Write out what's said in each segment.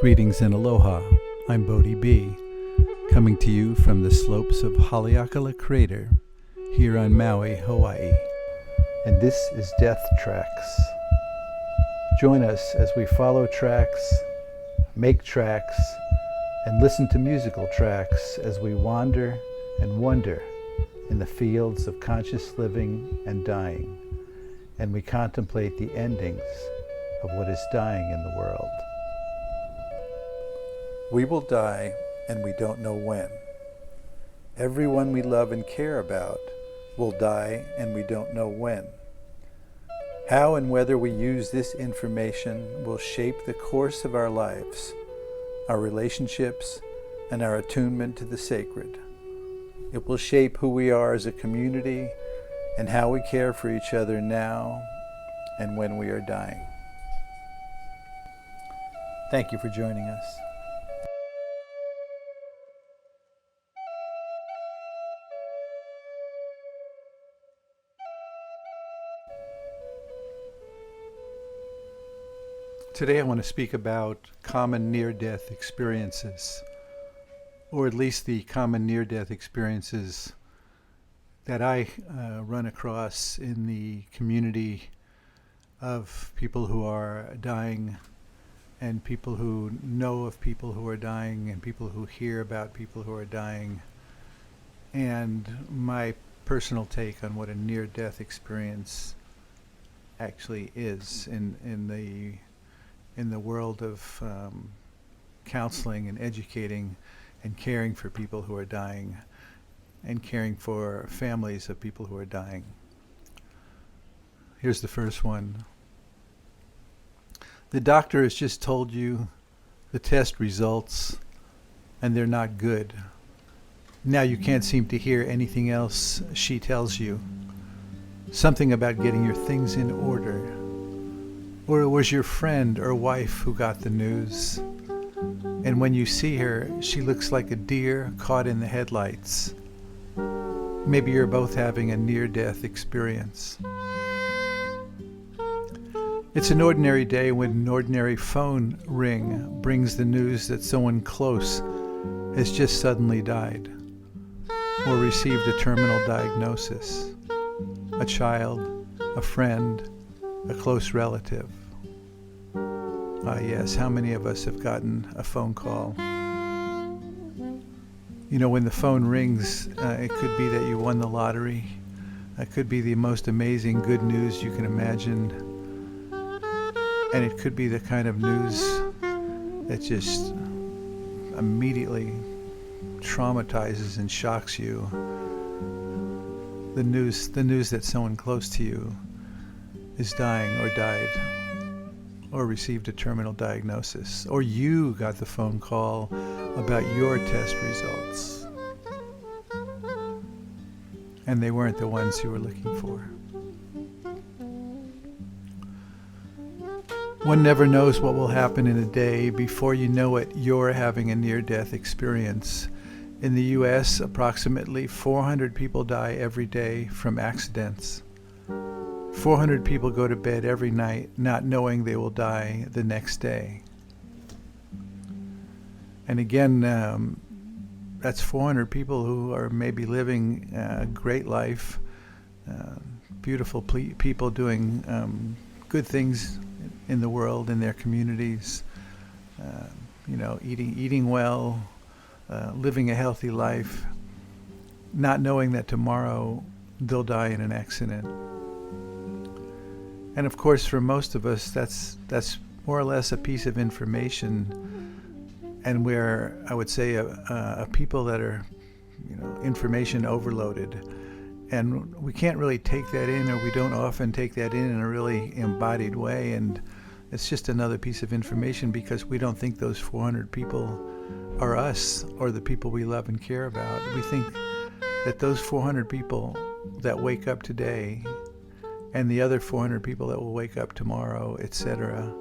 Greetings and aloha. I'm Bodhi B, coming to you from the slopes of Haleakala Crater here on Maui, Hawaii. And this is Death Tracks. Join us as we follow tracks, make tracks, and listen to musical tracks as we wander and wonder in the fields of conscious living and dying, and we contemplate the endings of what is dying in the world. We will die, and we don't know when. Everyone we love and care about will die, and we don't know when. How and whether we use this information will shape the course of our lives, our relationships, and our attunement to the sacred. It will shape who we are as a community and how we care for each other now and when we are dying. Thank you for joining us. Today I want to speak about common near-death experiences, or at least the common near-death experiences that I run across in the community of people who are dying, and people who know of people who are dying, and people who hear about people who are dying, and my personal take on what a near-death experience actually is in the world of counseling and educating and caring for people who are dying and caring for families of people who are dying. Here's the first one. The doctor has just told you the test results and they're not good. Now you can't seem to hear anything else she tells you. Something about getting your things in order. Or it was your friend or wife who got the news. And when you see her, she looks like a deer caught in the headlights. Maybe you're both having a near-death experience. It's an ordinary day when an ordinary phone ring brings the news that someone close has just suddenly died or received a terminal diagnosis. A child, a friend, a close relative. Yes, how many of us have gotten a phone call? You know, when the phone rings, it could be that you won the lottery. It could be the most amazing good news you can imagine. And it could be the kind of news that just immediately traumatizes and shocks you. The news that someone close to you is dying or died or received a terminal diagnosis, or you got the phone call about your test results and they weren't the ones you were looking for. One never knows what will happen in a day. Before you know it, you're having a near-death experience. In the U.S., approximately 400 people die every day from accidents. 400 people go to bed every night not knowing they will die the next day. And again, that's 400 people who are maybe living a great life, beautiful people doing good things in the world, in their communities, eating well, living a healthy life, not knowing that tomorrow they'll die in an accident. And of course, for most of us, that's more or less a piece of information, and we're, I would say, a people that are, information overloaded, and we can't really take that in, or we don't often take that in a really embodied way, and it's just another piece of information because we don't think those 400 people are us or the people we love and care about. We think that those 400 people that wake up today and the other 400 people that will wake up tomorrow, etc.,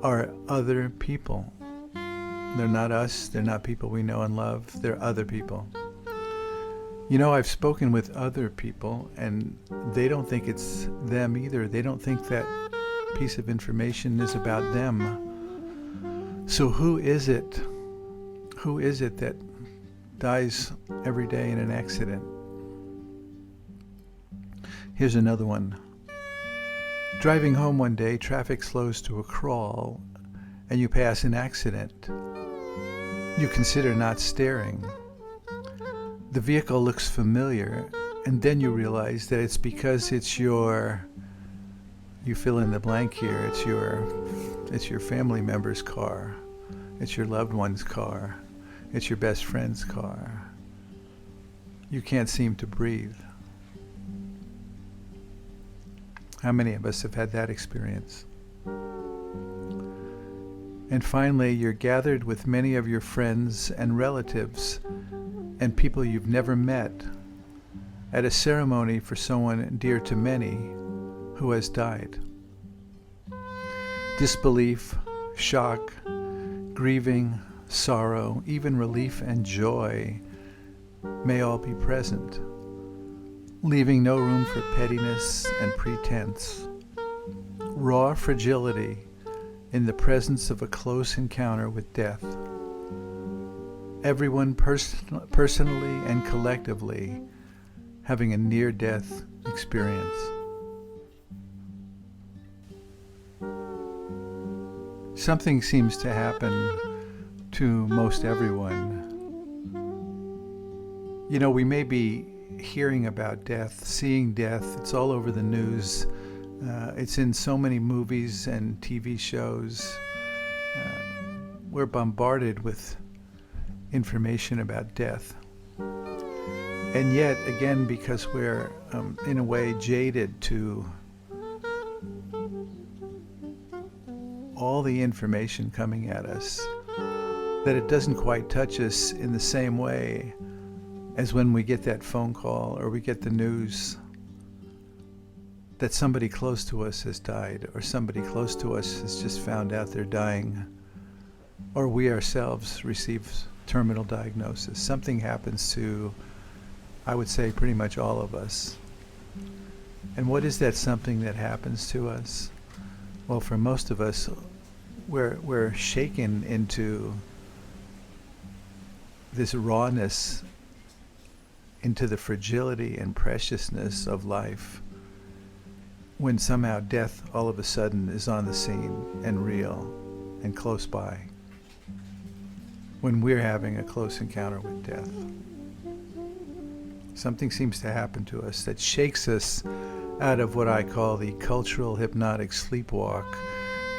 are other people. They're not us. They're not people we know and love. They're other people. I've spoken with other people, and they don't think it's them either. They don't think that piece of information is about them. So who is it? Who is it that dies every day in an accident? Here's another one. Driving home one day, traffic slows to a crawl, and you pass an accident. You consider not staring. The vehicle looks familiar, and then you realize that it's because it's your, you fill in the blank here, it's your family member's car, it's your loved one's car, it's your best friend's car. You can't seem to breathe. How many of us have had that experience? And finally, you're gathered with many of your friends and relatives and people you've never met at a ceremony for someone dear to many who has died. Disbelief, shock, grieving, sorrow, even relief and joy may all be present, leaving no room for pettiness and pretense. Raw fragility in the presence of a close encounter with death. Everyone personally and collectively having a near-death experience. Something seems to happen to most everyone. You know, we may be hearing about death, seeing death. It's all over the news. It's in so many movies and TV shows. We're bombarded with information about death. And yet, again, because we're in a way jaded to all the information coming at us, that it doesn't quite touch us in the same way as when we get that phone call or we get the news that somebody close to us has died, or somebody close to us has just found out they're dying, or we ourselves receive terminal diagnosis. Something happens to, I would say, pretty much all of us. And what is that something that happens to us? Well, for most of us, we're shaken into this rawness, into the fragility and preciousness of life, when somehow death all of a sudden is on the scene and real and close by, when we're having a close encounter with death. Something seems to happen to us that shakes us out of what I call the cultural hypnotic sleepwalk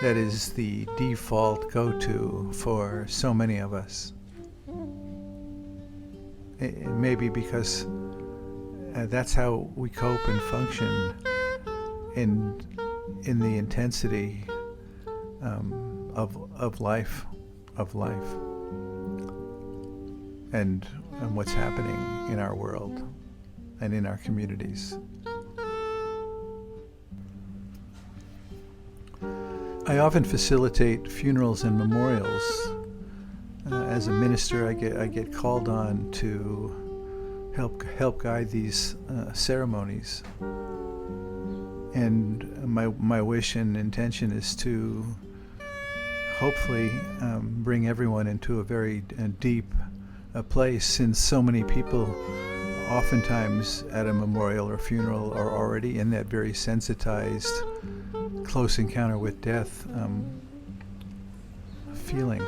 that is the default go-to for so many of us. It may be because that's how we cope and function in the intensity of life, and what's happening in our world and in our communities. I often facilitate funerals and memorials. As a minister, I get called on to help guide these ceremonies. And my wish and intention is to hopefully bring everyone into a very deep place, since so many people oftentimes at a memorial or funeral are already in that very sensitized, close encounter with death feeling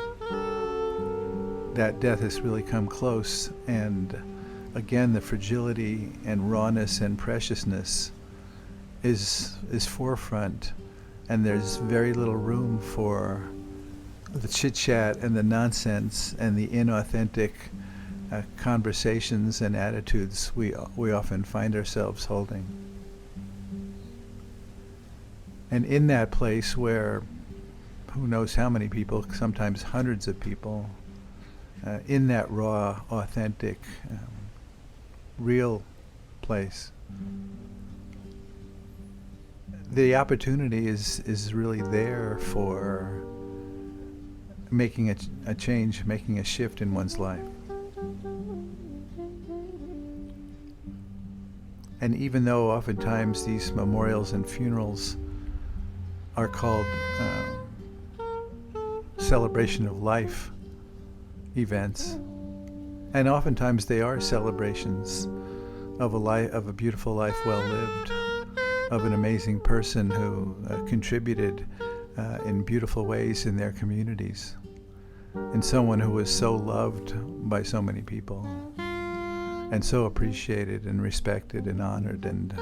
that death has really come close. And again, the fragility and rawness and preciousness is forefront, and there's very little room for the chit-chat and the nonsense and the inauthentic conversations and attitudes we often find ourselves holding. And in that place where who knows how many people, sometimes hundreds of people, in that raw, authentic, real place, the opportunity is really there for making a change, making a shift in one's life. And even though oftentimes these memorials and funerals are called celebration of life events. And oftentimes they are celebrations of a beautiful life well lived, of an amazing person who contributed in beautiful ways in their communities, and someone who was so loved by so many people, and so appreciated and respected and honored, and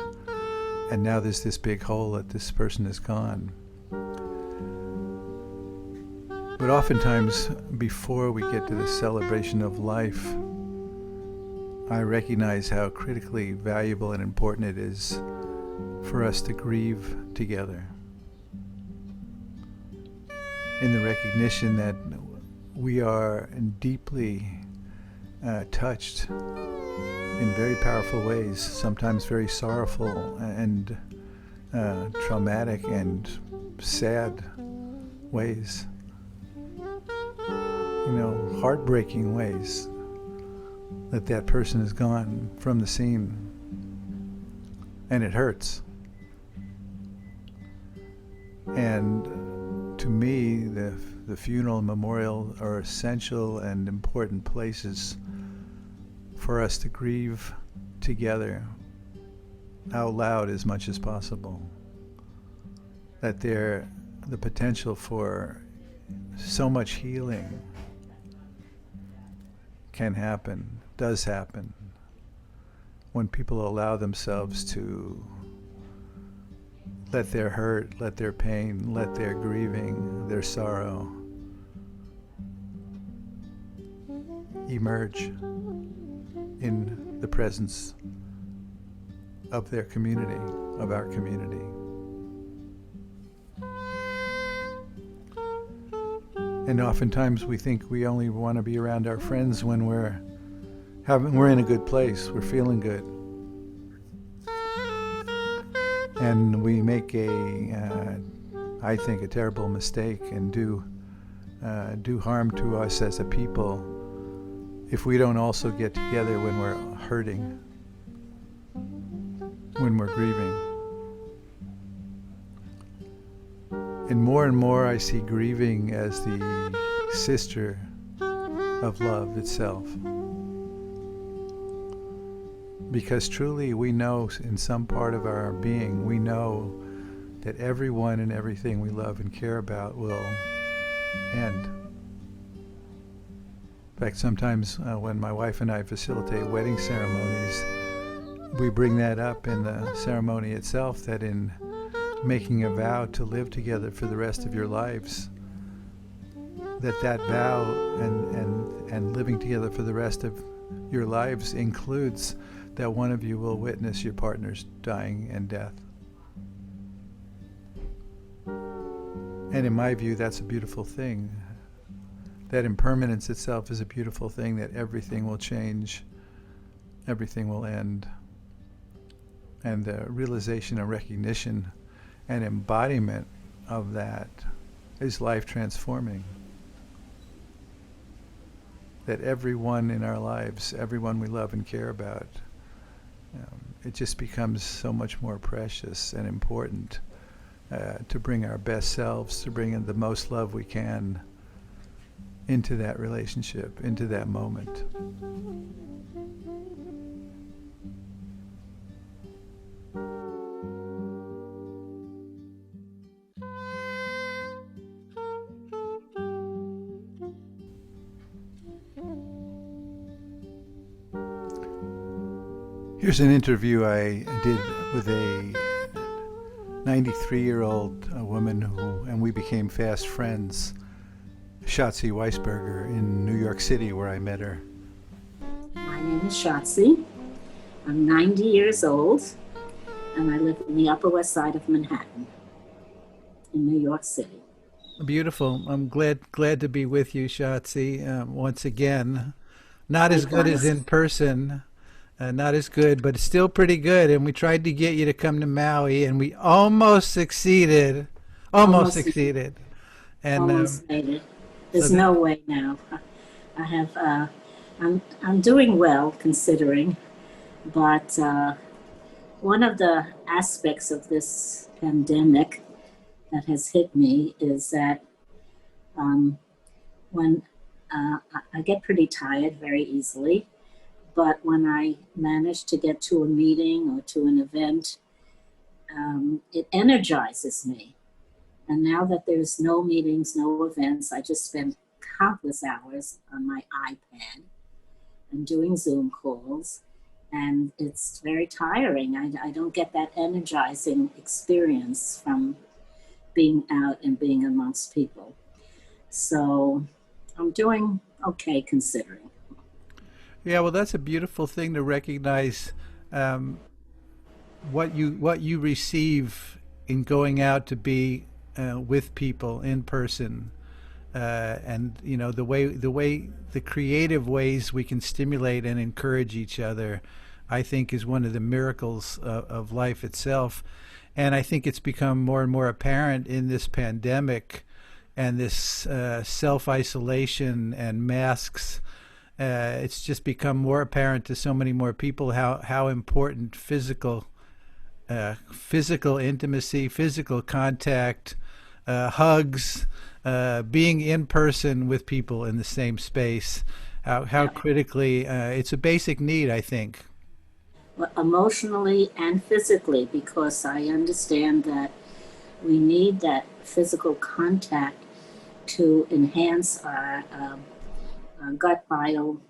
now there's this big hole that this person is gone. But oftentimes, before we get to the celebration of life, I recognize how critically valuable and important it is for us to grieve together, in the recognition that we are deeply touched in very powerful ways, sometimes very sorrowful and traumatic and sad ways, heartbreaking ways, that person is gone from the scene, and it hurts. And to me, the funeral and memorial are essential and important places for us to grieve together out loud as much as possible. That the potential for so much healing can happen, does happen, when people allow themselves to let their hurt, let their pain, let their grieving, their sorrow emerge in the presence of their community, of our community. And oftentimes we think we only want to be around our friends when we're in a good place, we're feeling good. And we make I think, a terrible mistake and do harm to us as a people if we don't also get together when we're hurting, when we're grieving. And more I see grieving as the sister of love itself. Because truly we know in some part of our being, we know that everyone and everything we love and care about will end. In fact, sometimes when my wife and I facilitate wedding ceremonies, we bring that up in the ceremony itself, that in making a vow to live together for the rest of your lives, that vow and living together for the rest of your lives includes that one of you will witness your partner's dying and death. And in my view, that's a beautiful thing. That impermanence itself is a beautiful thing, that everything will change, everything will end. And the realization and recognition and embodiment of that is life transforming. That everyone in our lives, everyone we love and care about, it just becomes so much more precious and important to bring our best selves, to bring in the most love we can into that relationship, into that moment. Here's an interview I did with a 93-year-old woman and we became fast friends, Shatzi Weisberger, in New York City, where I met her. My name is Shatzi. I'm 90 years old, and I live in the Upper West Side of Manhattan, in New York City. Beautiful. I'm glad to be with you, Shatzi, once again. Not as good as in person. Not as good, but it's still pretty good. And we tried to get you to come to Maui, and we almost succeeded. Almost succeeded. And almost made it. There's no way now. I have. I'm doing well, considering, but one of the aspects of this pandemic that has hit me is that when I get pretty tired very easily, but when I manage to get to a meeting or to an event, it energizes me. And now that there's no meetings, no events, I just spend countless hours on my iPad and doing Zoom calls. And it's very tiring. I don't get that energizing experience from being out and being amongst people. So I'm doing okay considering. Yeah, well, that's a beautiful thing to recognize um, what you receive in going out to be with people in person, and the creative ways we can stimulate and encourage each other. I think is one of the miracles of life itself, and I think it's become more and more apparent in this pandemic and this self isolation and masks. It's just become more apparent to so many more people how important physical intimacy, physical contact, hugs, being in person with people in the same space, how Yeah. critically it's a basic need, I think. Emotionally and physically, because I understand that we need that physical contact to enhance our gut biome.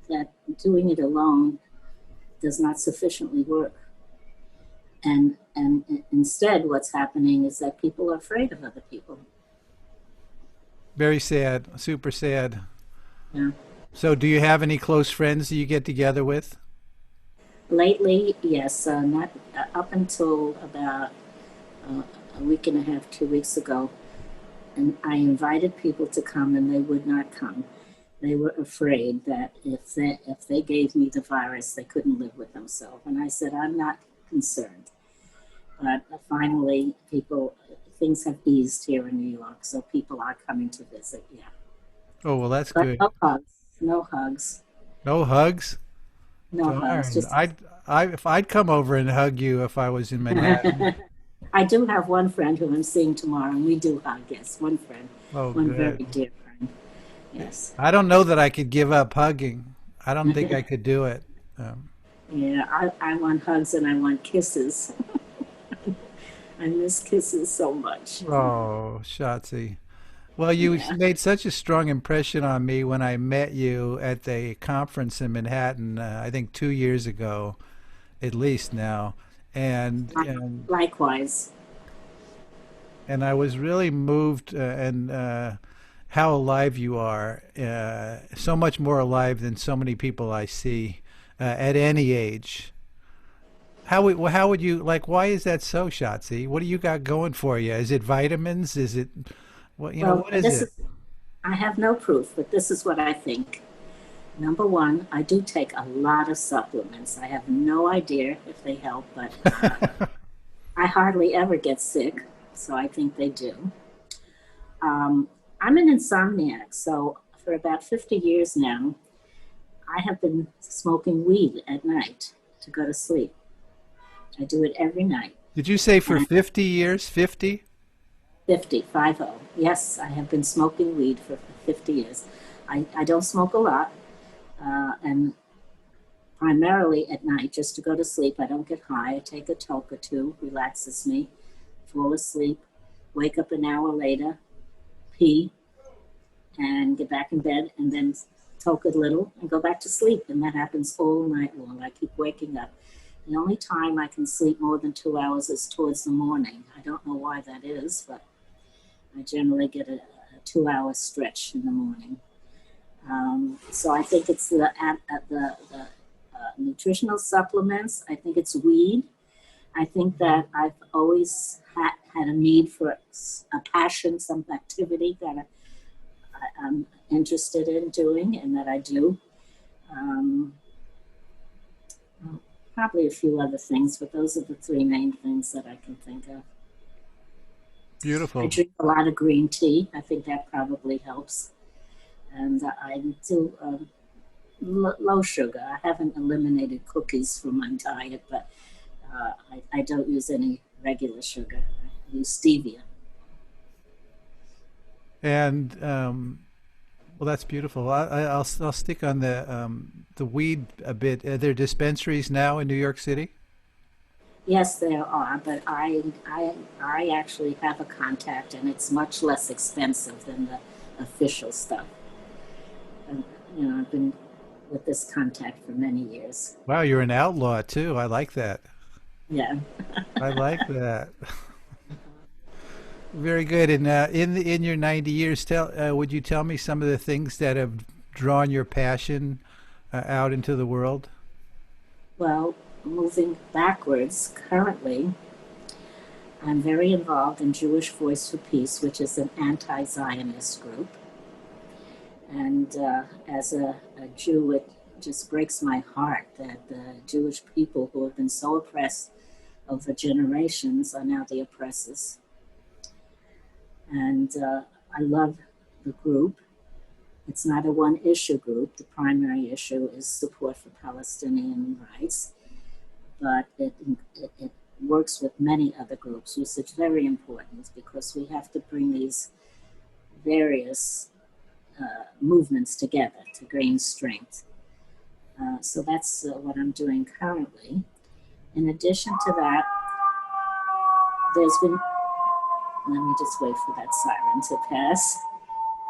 That doing it alone does not sufficiently work. And instead, what's happening is that people are afraid of other people. Very sad, super sad. Yeah. So, do you have any close friends that you get together with? Lately, yes, not up until about uh, a week and a half, 2 weeks ago, and I invited people to come, and they would not come. They were afraid that if they gave me the virus, they couldn't live with themselves. And I said, I'm not concerned. But finally, things have eased here in New York, so people are coming to visit. Yeah, Oh, well, that's but good. no hugs, no hugs, No hugs? no hugs. Darn. Just If I'd come over and hug you if I was in Manhattan. I do have one friend who I'm seeing tomorrow, and we do hug. Yes, one friend, Oh, one very good. dear friend. Yes. I don't know that I could give up hugging. I don't think I could do it. Um, Yeah, I want hugs and I want kisses. I miss kisses so much. oh, Shatzi. Well, you Yeah. made such a strong impression on me when I met you at the conference in Manhattan, I think 2 years ago, at least now. And and Likewise. and I was really moved and how alive you are, so much more alive than so many people I see at any age. How would you like? Why is that so, Shotzi? What do you got going for you? Is it vitamins? Is it Well, what is this it? is, I have no proof, but this is what I think. Number one, I do take a lot of supplements. I have no idea if they help, but I hardly ever get sick, so I think they do. Um, I'm an insomniac, so for about 50 years now, I have been smoking weed at night to go to sleep. I do it every night. Did you say for And 50 years? 50? 50, 50. Yes, I have been smoking weed for 50 years. I don't smoke a lot, and primarily at night just to go to sleep. I don't get high. I take a toke or two, relaxes me, fall asleep, wake up an hour later, pee, and get back in bed, and then toke a little and go back to sleep. And that happens all night long. I keep waking up. The only time I can sleep more than 2 hours is towards the morning. I don't know why that is, but I generally get a 2 hour stretch in the morning. So I think it's the nutritional supplements. I think it's weed. I think that I've always had a need for a passion, some activity that I'm interested in doing and that I do. Um, Probably a few other things, but those are the three main things that I can think of. I Beautiful. drink a lot of green tea. I think that probably helps. And I do low sugar. I haven't eliminated cookies from my diet, but I don't use any regular sugar. I use stevia. And well, that's beautiful. I'll stick on the weed a bit. Are there dispensaries now in New York City? Yes, there are, but I actually have a contact, and it's much less expensive than the official stuff. And, I've been with this contact for many years. Wow, you're an outlaw too. I like that. Yeah. I like that. Very good. And in your 90 years, tell would you tell me some of the things that have drawn your passion out into the world? Well, moving backwards, currently, I'm very involved in Jewish Voice for Peace, which is an anti Zionist group. And as a Jew, it just breaks my heart that the Jewish people who have been so oppressed over generations are now the oppressors. And I love the group. It's not a one issue group. The primary issue is support for Palestinian rights, but it works with many other groups, which is very important because we have to bring these various movements together to gain strength. So that's what I'm doing currently. In addition to that, there's been, let me just wait for that siren to pass.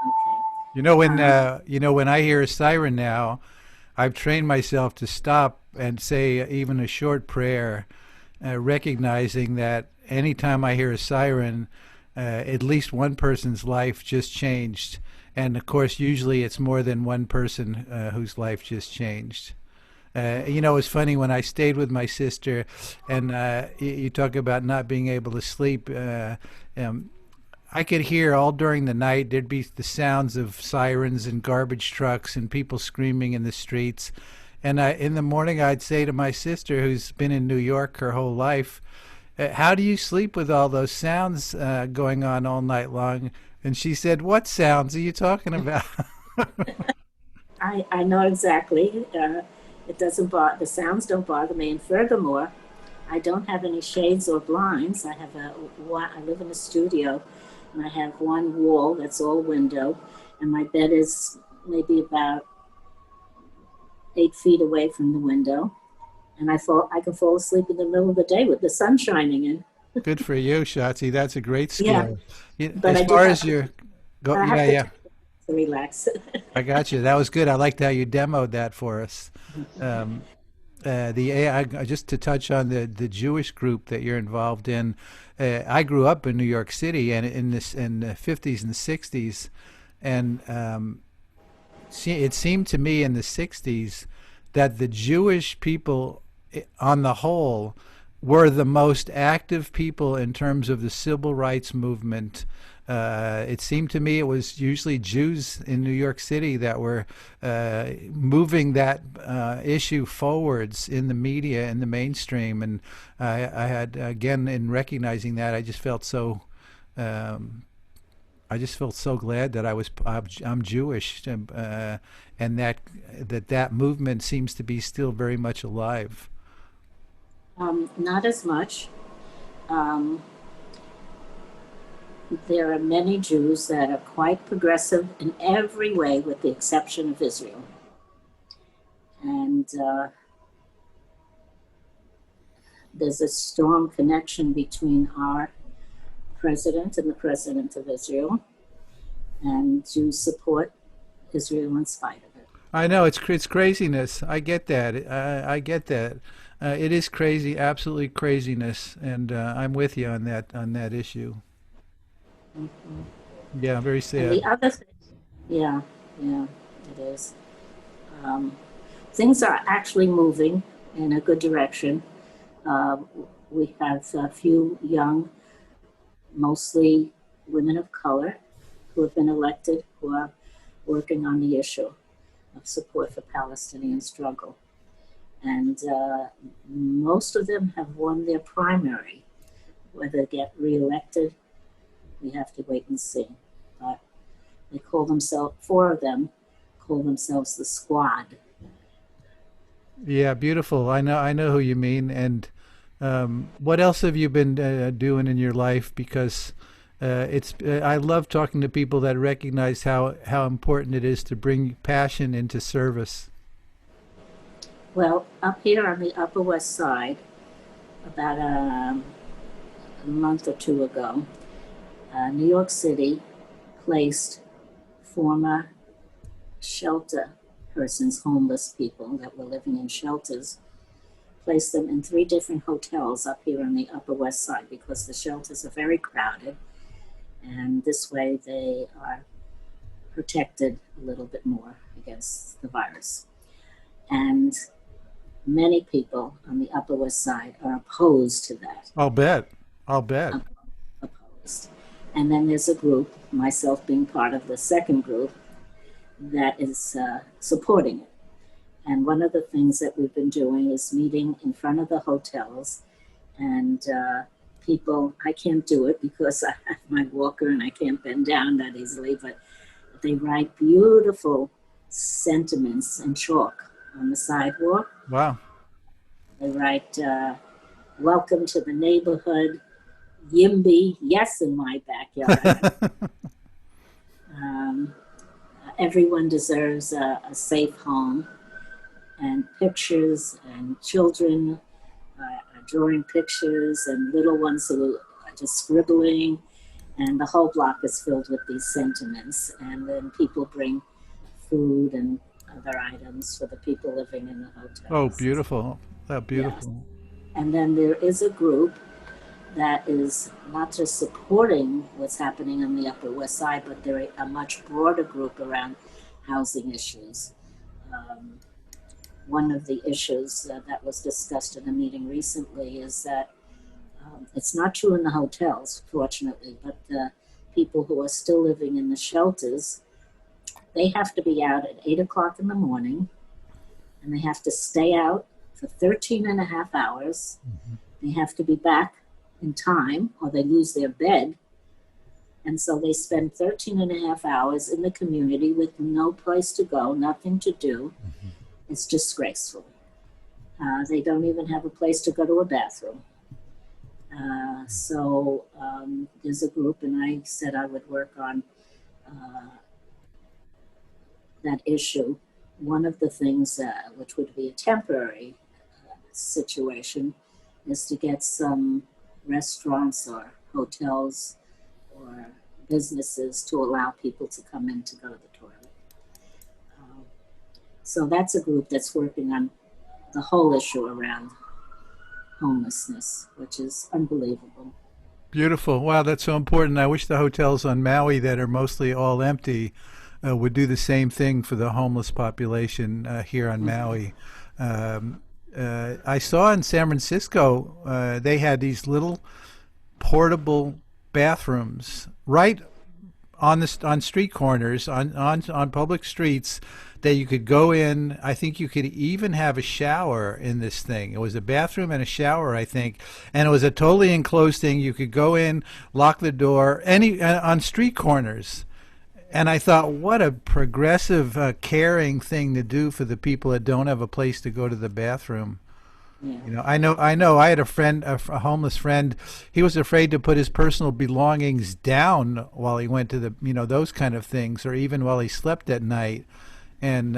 Okay. When I hear a siren now, I've trained myself to stop and say even a short prayer, recognizing that anytime I hear a siren, at least one person's life just changed. And of course, usually it's more than one person whose life just changed. It's funny when I stayed with my sister, and you talk about not being able to sleep. I could hear all during the night. There'd be the sounds of sirens and garbage trucks and people screaming in the streets. And in the morning, I'd say to my sister, who's been in New York her whole life, "How do you sleep with all those sounds going on all night long?" And she said, "What sounds are you talking about?" I know exactly. It doesn't bother, the sounds don't bother me. And furthermore, I don't have any shades or blinds. I live in a studio, and I have one wall that's all window, and my bed is maybe about 8 feet away from the window, and I can fall asleep in the middle of the day with the sun shining in. Good for you, Shatzi. That's a great Yeah, skill. but As I do far have as to. your go, I yeah, have to yeah, take it to relax. I got you. That was good. I liked how you demoed that for us. Um, the AI, just to touch on the Jewish group that you're involved in. I grew up in New York City, and in the 50s and 60s, and it seemed to me in the 60s that the Jewish people, on the whole, were the most active people in terms of the civil rights movement. It seemed to me it was usually Jews in New York City that were moving that issue forwards in the media and the mainstream. And I had, again, in recognizing that, um, I just felt so glad that I'm Jewish, and that movement seems to be still very much alive. Not as much. Um, there are many Jews that are quite progressive in every way, with the exception of Israel. And there's a strong connection between our president and the president of Israel, and Jews support Israel in spite of it. I know it's craziness. I get that. I get that. It is crazy, absolutely craziness, and I'm with you on that issue. Mhm. Yeah, very And sad. the other thing, yeah, yeah, it is. Um, Things are actually moving in a good direction. Uh, we have a few young, mostly women of color, who have been elected, who are working on the issue of support for Palestinian struggle. And most of them have won their primary. Whether they get reelected, we have to wait and see. But they call themselves, four of them call themselves the squad. Yeah, beautiful. I know who you mean. And what else have you been doing in your life? Because I love talking to people that recognize how important it is to bring passion into service. Well, up here on the Upper West Side, about a month or two ago, New York City placed former shelter persons, homeless people that were living in shelters, placed them in three different hotels up here on the Upper West Side because the shelters are very crowded, and this way they are protected a little bit more against the virus. And many people on the Upper West Side are opposed to that. I'll bet. I'll bet. Opposed. And then there's a group, myself being part of the second group, that is supporting it. And one of the things that we've been doing is meeting in front of the hotels, and people, I can't do it because I have my walker and I can't bend down that easily, but they write beautiful sentiments in chalk on the sidewalk. Wow. They write, welcome to the neighborhood, YIMBY, yes in my backyard. Everyone deserves a safe home, and pictures, and children are drawing pictures, and little ones who are just scribbling, and the whole block is filled with these sentiments. And then people bring food and other items for the people living in the Oh, hotels. beautiful. Yes. Beautiful. And then there is a group that is not just supporting what's happening on the Upper West Side, but they're a much broader group around housing issues. Um, One of the issues that was discussed in a meeting recently is that it's not true in the hotels, fortunately, but the people who are still living in the shelters, they have to be out at 8 o'clock in the morning, and they have to stay out for 13 and a half hours. Mhm. They have to be back in time or they lose their bed. And so they spend 13 and a half hours in the community with no place to go, nothing to do. It's disgraceful. They don't even have a place to go to a bathroom. So there's a group, and I said I would work on uh, that issue. One of the things, which would be a temporary situation, is to get some restaurants or hotels or businesses to allow people to come in to go to the toilet. Um, so that's a group that's working on the whole issue around homelessness, which is unbelievable. Beautiful. Wow, that's so important. I wish the hotels on Maui that are mostly all empty would do the same thing for the homeless population here on Mhm. Maui. Um, I saw in San Francisco they had these little portable bathrooms right on street corners on public streets that you could go in. I think you could even have a shower in this thing. It was a bathroom and a shower, I think, and it was a totally enclosed thing. You could go in, lock the door, any on street corners. And I thought, what a progressive, caring thing to do for the people that don't have a place to go to the bathroom. Yeah. I know. I had a friend, a homeless friend. He was afraid to put his personal belongings down while he went to those kind of things, or even while he slept at night. And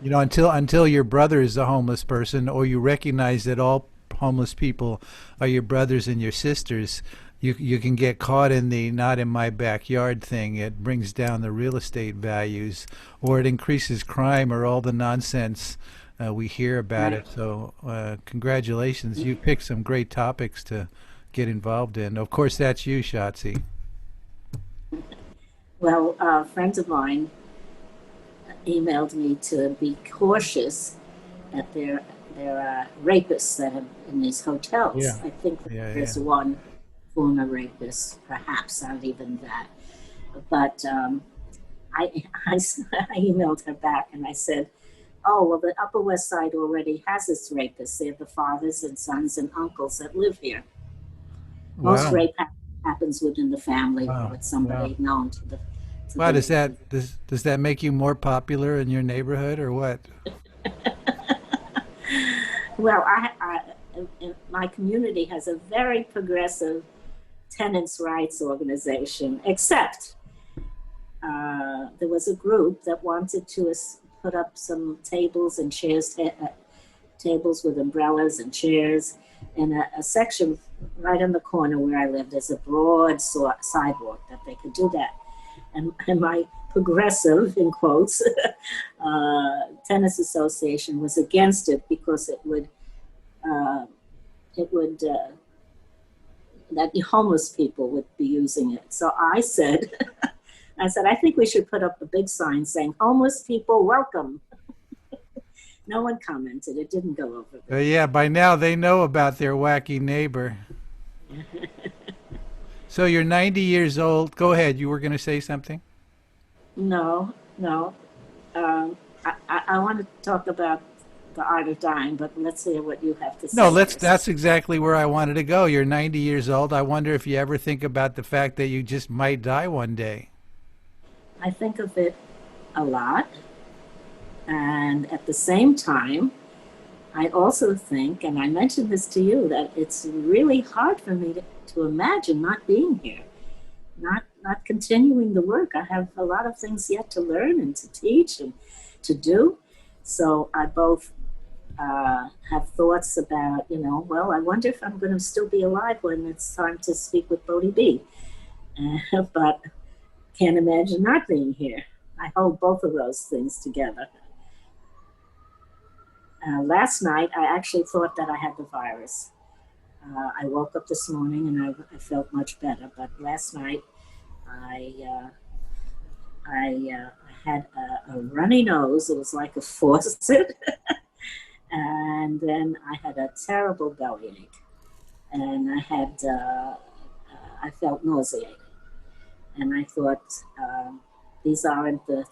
until your brother is a homeless person, or you recognize that all homeless people are your brothers and your sisters, you can get caught in the not in my backyard thing. It brings down the real estate values, or it increases crime, or all the nonsense we hear about Right. it. So congratulations, you picked some great topics to get involved in. Of course, that's you, Shatzi. Well, friends of mine emailed me to be cautious that there are rapists that are in these hotels. Yeah, I think that yeah, yeah. there's one former rapist, perhaps not even that. But I emailed her back and I said, "Oh well, the Upper West Side already has its rapists. They're the fathers and sons and uncles that live here. Most Wow, rape happens within the family or wow, with wow. somebody known to Wow, the does that make you more popular in your neighborhood, or what? Well, my community has a very progressive tenants' rights organization, except there was a group that wanted to put up some tables and chairs, tables with umbrellas and chairs, and a section right in the corner where I lived. There's a broad sidewalk that they could do that. And my progressive, in quotes, tennis association was against it because it would that the homeless people would be using it. So I said, I think we should put up a big sign saying, "Homeless people, welcome." No one commented. It didn't go over there. Yeah, by now they know about their wacky neighbor. So you're 90 years old. Go ahead. You were going to say something? No, no. I want to talk about the art of dying, but let's hear what you have to say. No, first. that's exactly where I wanted to go. You're 90 years old. I wonder if you ever think about the fact that you just might die one day. I think of it a lot. And at the same time, I also think, and I mentioned this to you, that it's really hard for me to imagine not being here, not continuing the work. I have a lot of things yet to learn and to teach and to do. So I both have thoughts about, well, I wonder if I'm going to still be alive when it's time to speak with Bodhi B. But can't imagine not being here. I hold both of those things together. Last night, I actually thought that I had the virus. I woke up this morning and I felt much better. But last night, I had a runny nose. It was like a faucet. And then I had a terrible bellyache. And I felt nauseated. And I thought, these aren't the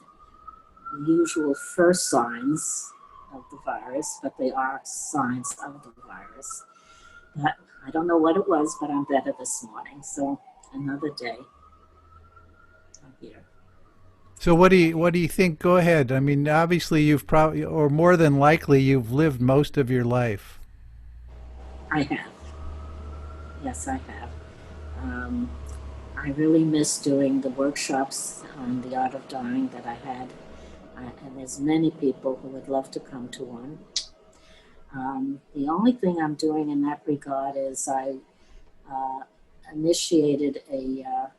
usual first signs of the virus, but they are signs of the virus. But I don't know what it was, but I'm better this morning. So another day, I'm here. So what do you think? Go ahead. I mean, obviously you've probably, or more than likely, you've lived most of your life. I have. Yes, I have. I really miss doing the workshops on the art of dying that I had. And there's many people who would love to come to one. The only thing I'm doing in that regard is I initiated a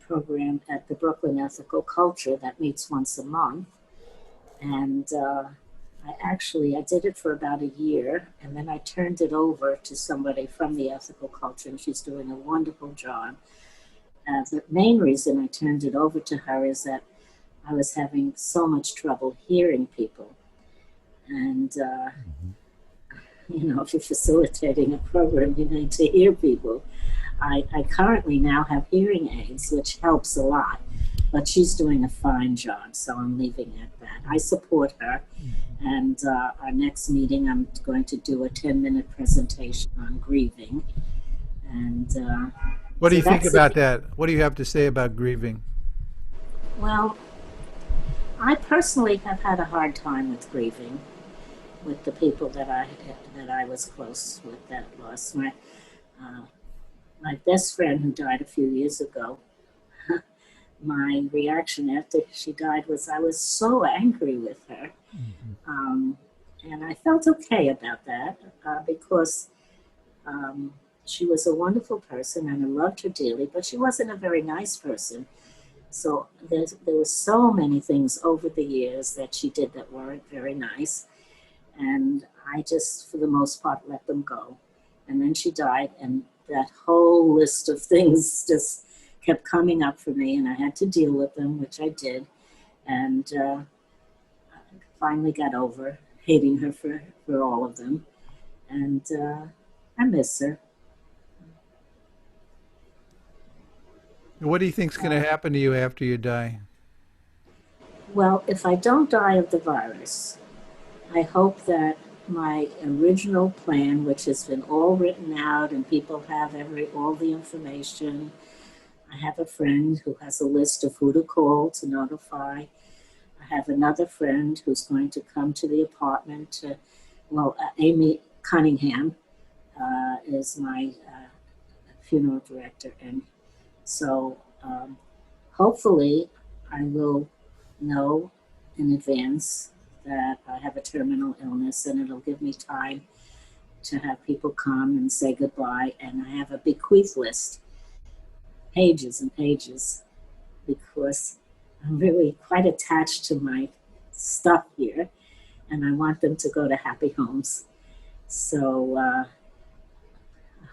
program at the Brooklyn Ethical Culture that meets once a month. And I did it for about a year, and then I turned it over to somebody from the Ethical Culture, and she's doing a wonderful job. The main reason I turned it over to her is that I was having so much trouble hearing people. And, if you're facilitating a program, you need to hear people. I currently now have hearing aids, which helps a lot, but she's doing a fine job, so I'm leaving it at that. I support her, and our next meeting, I'm going to do a 10-minute presentation on grieving. And what do you think about that? What do you have to say about grieving? Well, I personally have had a hard time with grieving with the people that I was close with that lost. My best friend who died a few years ago, my reaction after she died was I was so angry with her. Mm-hmm. And I felt okay about that because she was a wonderful person and I loved her dearly, but she wasn't a very nice person. So there were so many things over the years that she did that weren't very nice. And I just, for the most part, let them go. And then she died, and that whole list of things just kept coming up for me, and I had to deal with them, which I did. And I finally got over hating her for all of them. And I miss her. What do you think's going to happen to you after you die? Well, if I don't die of the virus, I hope that my original plan, which has been all written out and people have all the information. I have a friend who has a list of who to call to notify. I have another friend who's going to come to the apartment Amy Cunningham is my funeral director. And so hopefully I will know in advance that I have a terminal illness, and it'll give me time to have people come and say goodbye. And I have a bequeath list, pages and pages, because I'm really quite attached to my stuff here, and I want them to go to happy homes. So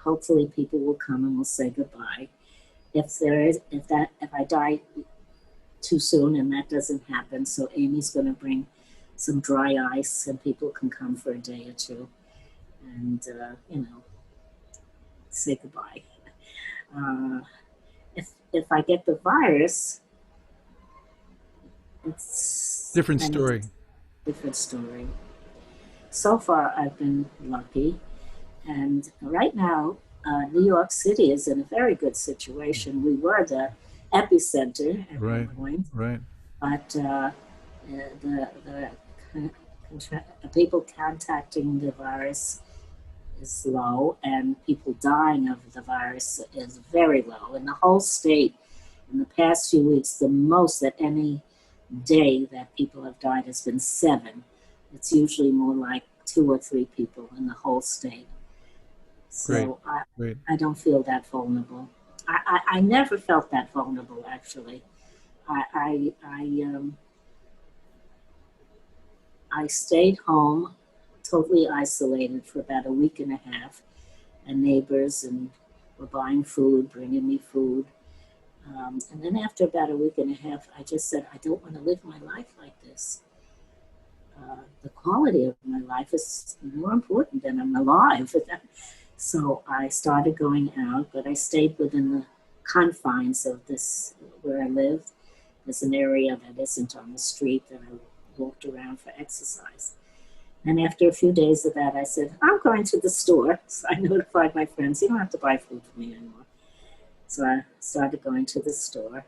hopefully people will come and we'll say goodbye. If I die too soon and that doesn't happen, so Amy's going to bring some dry ice and people can come for a day or two and say goodbye. Uh, if I get the virus, it's Different and it's story. a different story. So far, I've been lucky, and right now, New York City is in a very good situation. We were the epicenter at one Right. point, Right. but the people contacting the virus is low, and people dying of the virus is very low. In the whole state, in the past few weeks, the most that any day that people have died has been 7. It's usually more like 2 or 3 people in the whole state. Great. So Great. I don't feel that vulnerable. I never felt that vulnerable, actually. I stayed home, totally isolated for about a week and a half, and neighbors and were buying food, bringing me food. And then after about a week and a half, I just said, I don't want to live my life like this. The quality of my life is more important than I'm alive. So I started going out, but I stayed within the confines of this where I live. There's an area that isn't on the street that I walked around for exercise. And after a few days of that, I said, I'm going to the store. So I notified my friends, you don't have to buy food for me anymore. So I started going to the store,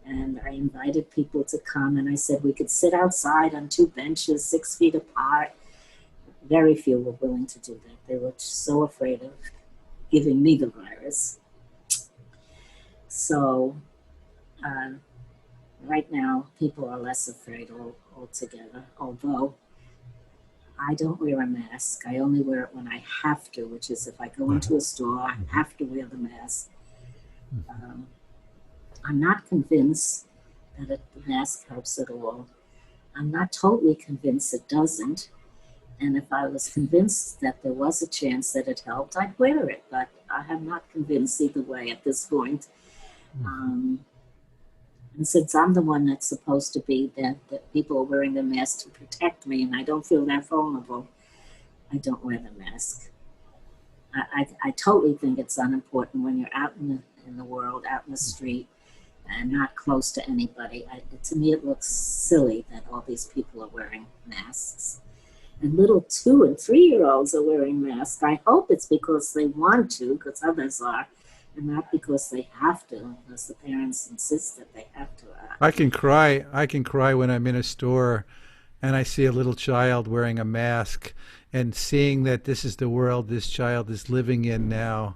and I invited people to come, and I said we could sit outside on 2 benches 6 feet apart. Very few were willing to do that. They were so afraid of giving me the virus. So uh, right now, people are less afraid altogether, although I don't wear a mask. I only wear it when I have to, which is if I go into a store, I have to wear the mask. Um, I'm not convinced that the mask helps at all. I'm not totally convinced it doesn't. And if I was convinced that there was a chance that it helped, I'd wear it. But I am not convinced either way at this point. Um, and since I'm the one that's supposed to be that people are wearing the mask to protect me, and I don't feel that vulnerable, I don't wear the mask. I totally think it's unimportant when you're out in the world, out in the street, and not close to anybody. To me, it looks silly that all these people are wearing masks. And little 2 and 3-year-olds are wearing masks. I hope it's because they want to, because others are, and not because they have to, because the parents insist that they have to. I can cry. I can cry when I'm in a store and I see a little child wearing a mask, and seeing that this is the world this child is living in now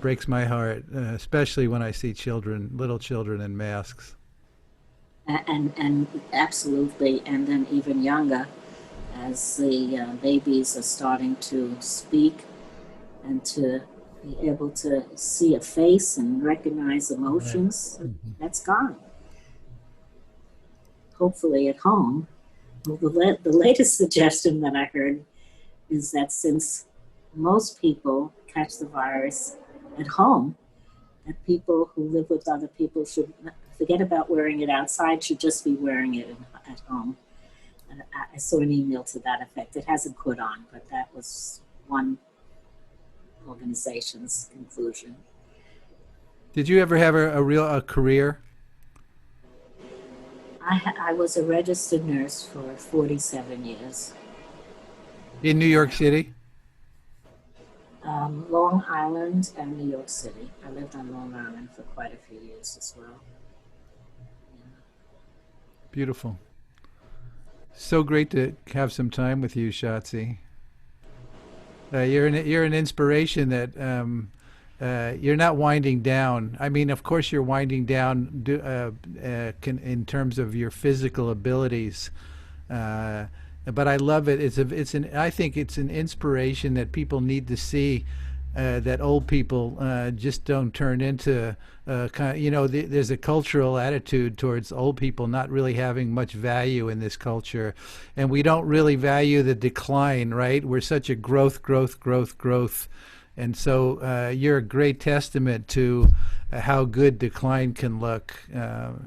breaks my heart, especially when I see children, little children in masks. And absolutely, and then even younger, as the babies are starting to speak and to be able to see a face and recognize Right. emotions, that's gone. Hopefully at home. Well, the latest suggestion that I heard is that since most people catch the virus at home, that people who live with other people should forget about wearing it outside, should just be wearing it at home. And I saw an email to that effect. It hasn't caught on, but that was one organization's conclusion. Did you ever have a career I was a registered nurse for 47 years. in New York City? Long Island and New York City. I lived on Long Island for quite a few years as well. Beautiful. So great to have some time with you, Shatzi. You're an inspiration that you're not winding down. I mean, of course, you're winding down in terms of your physical abilities. Uh, but I love it. I think it's an inspiration that people need to see. That old people just don't turn into there's a cultural attitude towards old people not really having much value in this culture, and we don't really value the decline. Right? We're such a growth, and so you're a great testament to how good decline can look.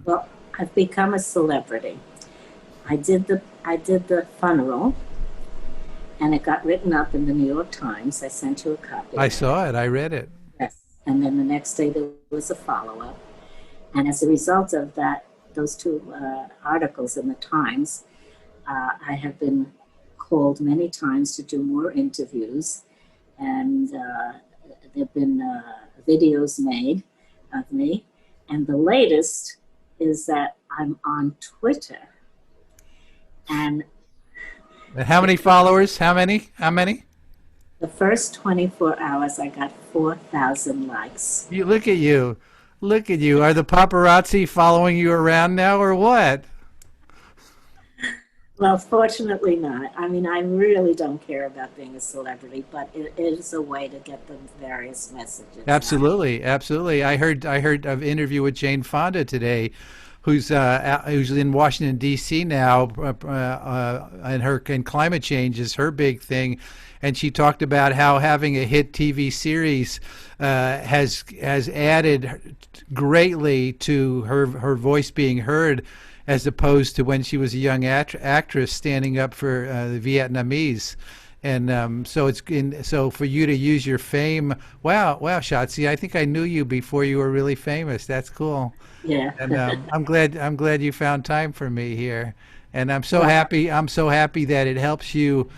Well, I've become a celebrity. I did the funeral, and it got written up in the New York Times. I sent you a I copy. saw it. I read it. Yes. And then the next day there was a follow-up. And as a result of that, those two articles in the Times, I have been called many times to do more interviews, and there have been videos made of me. And the latest is that I'm on Twitter, and And how many followers? How many? How many? the first 24 hours I got 4,000 likes. You look at you. Look at you. Are the paparazzi following you around now or what? Well, fortunately not. I mean, I really don't care about being a celebrity, but it is a way to get the various messages out. Absolutely, absolutely. I heard of interview with Jane Fonda today, who's in Washington D.C. now, and climate change is her big thing, and she talked about how having a hit TV series has added greatly to her voice being heard, as opposed to when she was a young actress standing up for the Vietnamese. And so for you to use your fame, wow, Shatzi, I think I knew you before you were really famous. That's cool. Yeah. And I'm glad you found time for me here, and I'm so Well, happy. I'm so happy that it helps you,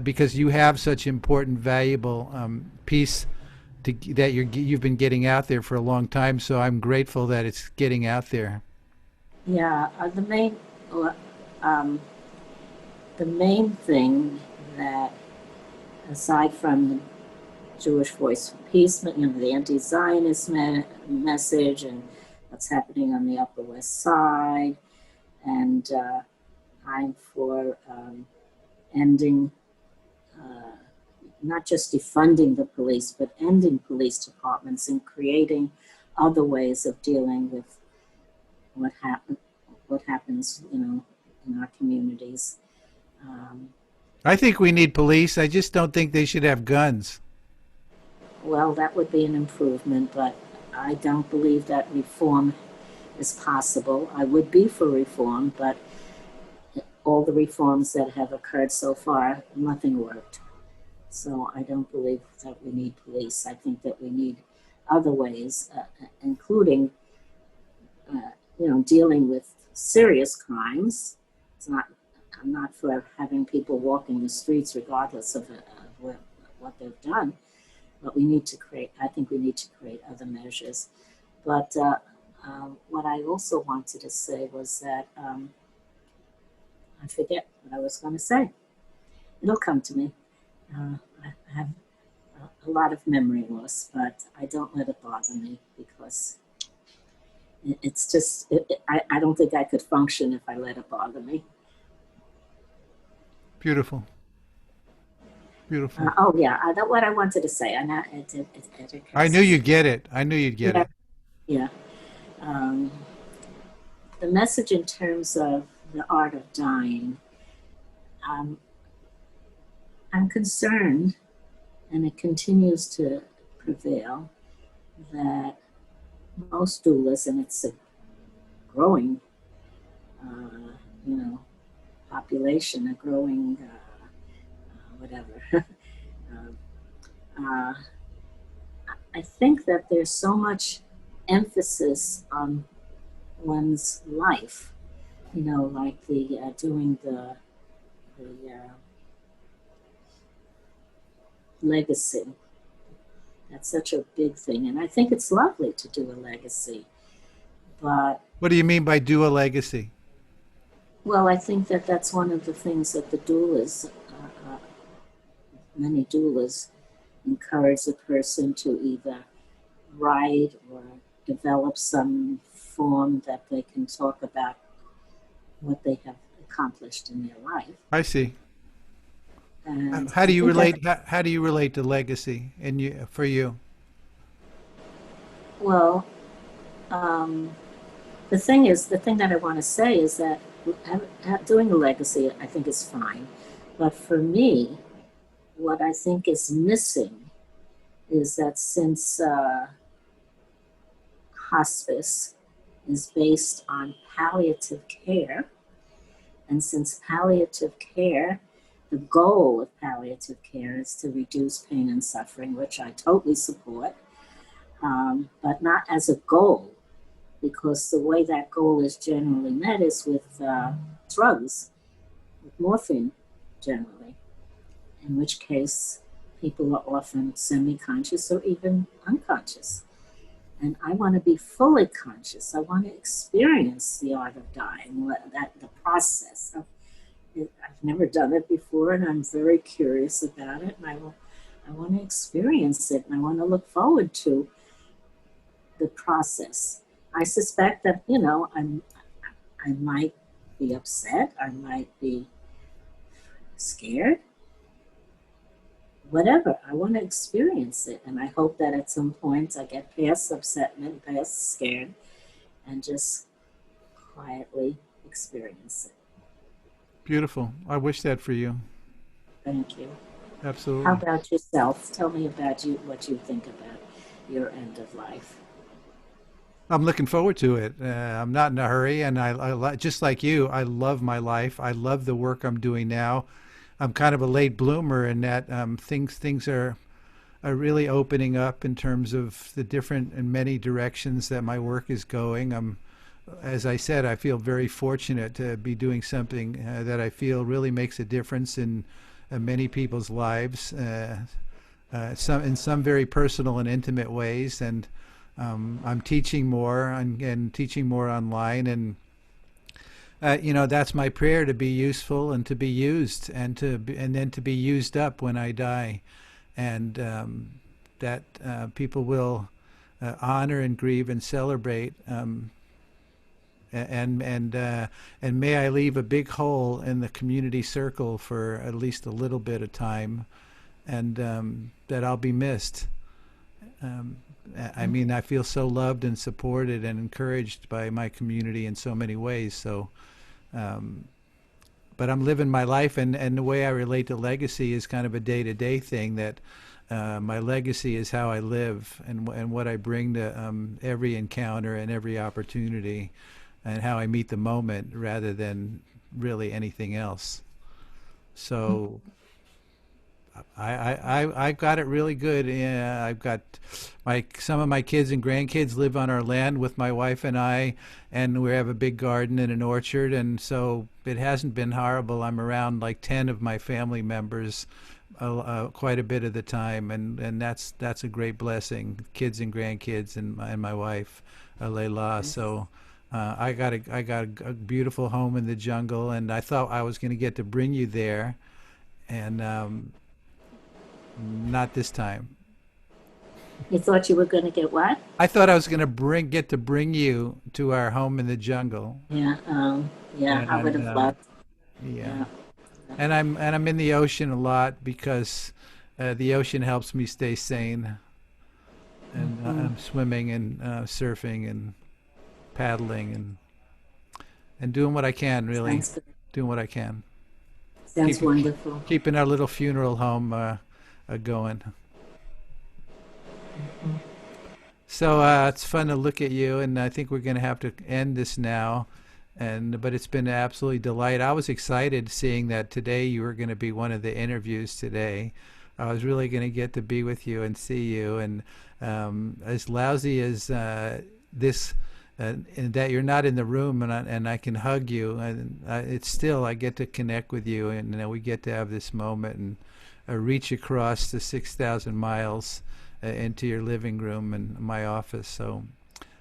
because you have such important, valuable piece that you've been getting out there for a long time. So I'm grateful that it's getting out there. yeah. Uh, um, the main thing that, aside from the Jewish Voice for Peace, the anti-Zionist message, and what's happening on the Upper West Side, and I'm for ending, uh, not just defunding the police, but ending police departments and creating other ways of dealing with what happen, what happens, in our communities. Um, I think we need police. I just don't think they should have guns. well, that would be an improvement, but I don't believe that reform is possible. I would be for reform, but all the reforms that have occurred so far, nothing worked. So I don't believe that we need police. I think that we need other ways, including, dealing with serious crimes. It's not. I'm not for having people walking the streets regardless of what they've done. But we need to create. I think we need to create other measures. But what I also wanted to say was that I forget what I was going to say. It'll come to me. I have a lot of memory loss, but I don't let it bother me because it's just, I don't think I could function if I let it bother me. Beautiful, beautiful. Oh, yeah, what I wanted to say, and it I knew occurs. you'd get it. I knew you'd get Yeah, it. yeah. Um, the message in terms of the art of dying, um, I'm concerned, and it continues to prevail, that most doulas, and it's a growing, uh, you know, population, a growing, whatever. uh, uh, I think that there's so much emphasis on one's life, like the doing the legacy. That's such a big thing, and I think it's lovely to do a legacy. But What do you mean by do a legacy? well, I think that that's one of the things that the doulas, many doulas, encourage the person to either write or develop some form that they can talk about what they have accomplished in their life. I see. And How I do you think I, relate? How do you relate to legacy and you for you? well, um, the thing that I want to say is that doing a legacy, I think is fine. But for me, what I think is missing is that since hospice is based on palliative care, and since palliative care, the goal of palliative care is to reduce pain and suffering, which I totally support, but not as a goal, because the way that goal is generally met is with drugs, with morphine generally, in which case people are often semi conscious or even unconscious. And I want to be fully conscious. I want to experience the art of dying, that the process. I've never done it before, and I'm very curious about it. And I want to experience it, and I want to look forward to the process. I suspect that I might be upset. I might be scared. Whatever. I want to experience it, and I hope that at some point I get past upsetment, past scared, and just quietly experience it. Beautiful. I wish that for you. Thank you. How Absolutely. about yourself? Tell me about you, what you think about your end of life. I'm looking forward to it. I'm not in a hurry, and just like you, I love my life. I love the work I'm doing now. I'm kind of a late bloomer in that things are really opening up in terms of the different and many directions that my work is going. As I said, I feel very fortunate to be doing something that I feel really makes a difference in many people's lives. Some in some very personal and intimate ways, and I'm teaching more and teaching more online, and that's my prayer, to be useful and to be used, and then to be used up when I die, and that people will honor and grieve and celebrate. And and uh, and may I leave a big hole in the community circle for at least a little bit of time, and that I'll be missed. Um, I mean, I feel so loved and supported and encouraged by my community in so many ways. So, um, but I'm living my life, and the way I relate to legacy is kind of a day-to-day thing. That my legacy is how I live, and what I bring to every encounter and every opportunity, and how I meet the moment rather than really anything else. So I've got it really good. I've got some of my kids and grandkids live on our land with my wife and I, and we have a big garden and an orchard, and so it hasn't been horrible. I'm around like 10 of my family members quite a bit of the time, and that's a great blessing. Kids and grandkids and my wife, Leila. So. I got a beautiful home in the jungle, and I thought I was going to get to bring you there, and not this time. You thought you were going to get what? I thought I was going to bring you to our home in the jungle, Yeah, yeah, I would and have loved. yeah, Yeah, and I'm in the ocean a lot because the ocean helps me stay sane, and mm-hmm. I'm swimming and surfing and paddling and doing what I can, really, Sounds good. doing what I can, Sounds keeping wonderful. keeping our little funeral home going. Mm-hmm. So it's fun to look at you, and I think we're going to have to end this now. But it's been an absolutely delight. I was excited seeing that today you were going to be one of the interviews today. I was really going to get to be with you and see you. And as lousy as this, and that you're not in the room, and I can hug you, and it's still I get to connect with you, and we get to have this moment and reach across the 6,000 miles into your living room and my office. So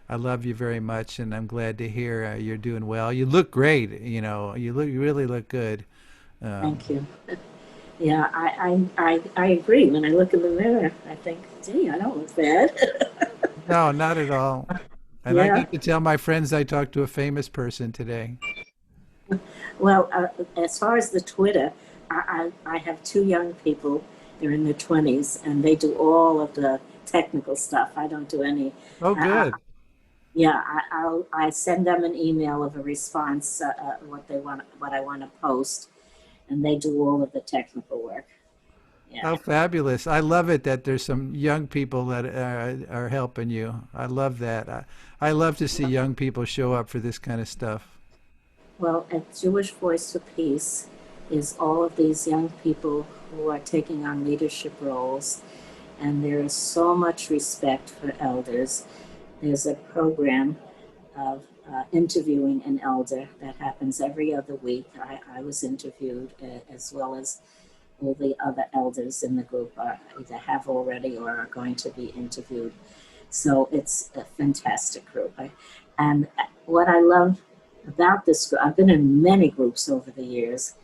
I love you very much, and I'm glad to hear you're doing well. You look great. You really look good. Um, Thank you. Yeah, I agree. When I look in the mirror, I think, gee, I don't look bad. No, not at all. And I Yeah. get to tell my friends I talked to a famous person today. Well, as far as the Twitter, I have two young people. They're in their 20s, and they do all of the technical stuff. I don't do any. Oh, I, good. Yeah, I send them an email of a response, what they want, what I want to post, and they do all of the technical work. Yeah. Oh, fabulous. I love it that there's some young people that are helping you. I love that. I love to see young people show up for this kind of stuff. Well, at Jewish Voice for Peace is all of these young people who are taking on leadership roles, and there is so much respect for elders. There's a program of interviewing an elder that happens every other week. I was interviewed, as well as all the other elders in the group are either have already or are going to be interviewed. So it's a fantastic group. And what I love about this group, I've been in many groups over the years,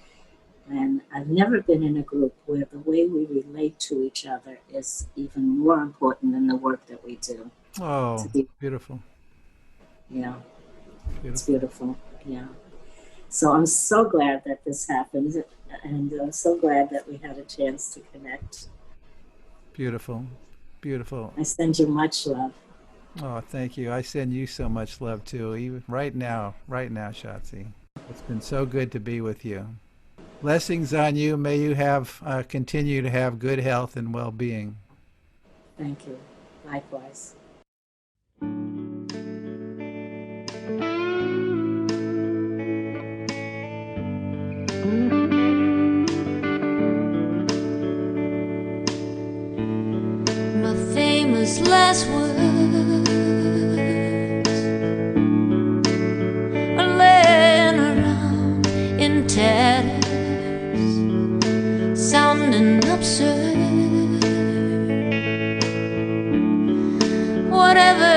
and I've never been in a group where the way we relate to each other is even more important than the work that we do. To Oh, be, beautiful. yeah, it's Beautiful. beautiful. Yeah. So I'm so glad that this happened, and I'm so glad that we had a chance to connect. Beautiful. Beautiful. I send you much love. Oh, thank you. I send you so much love too, even right now, Shatzi. It's been so good to be with you. Blessings on you. May you have continue to have good health and well-being. Thank you. Likewise. My famous last words are laying around in tatters, sounding absurd. Whatever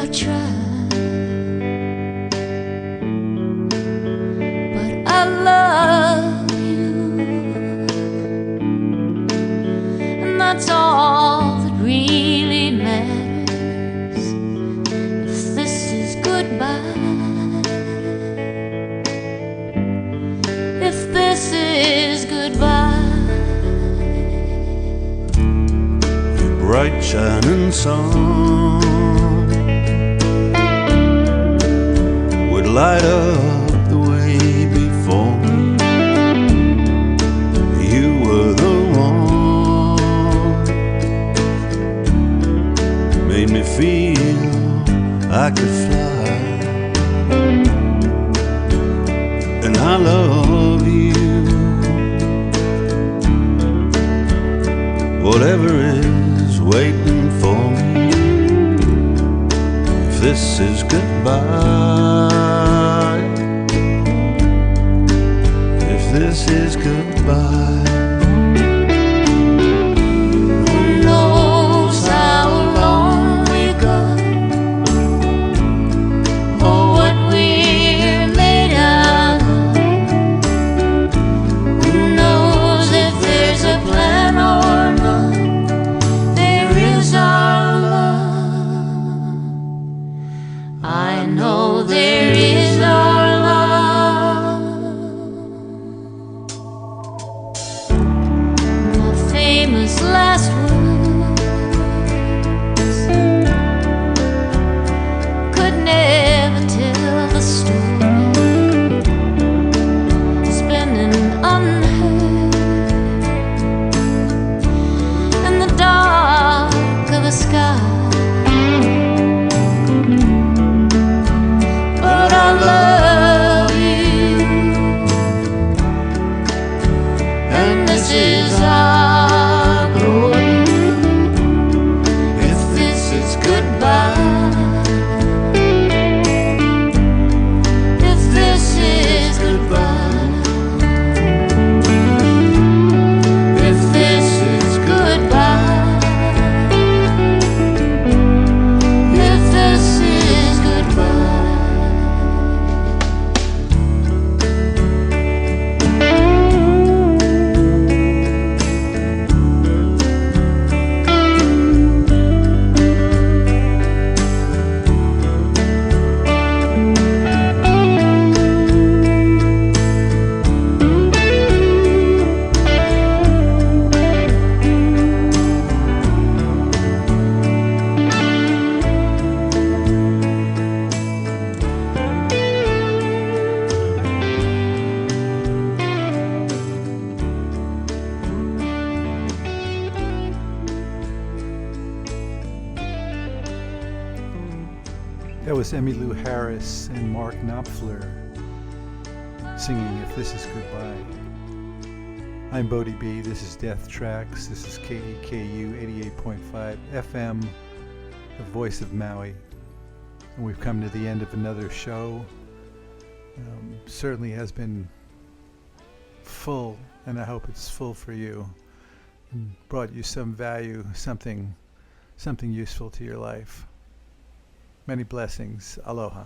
I try, but I love you, and that's all that really matters. If this is goodbye, if this is goodbye. Bright shining sun would light up the way before me. You were the one, made me feel I could fly, and I love you. Whatever is waiting for me, if this is goodbye, if this is goodbye. Who knows how long we got, or what we're made of? Who knows if there's a plan or not? There is our love. I know there is our love. was Emmylou Harris and Mark Knopfler singing If This Is Goodbye. I'm Bodie B. This is Death Tracks. This is KEKU 88.5 FM, the voice of Maui. And we've come to the end of another show. Certainly has been full, and I hope it's full for you. And brought you some value, something useful to your life. Many blessings. Aloha.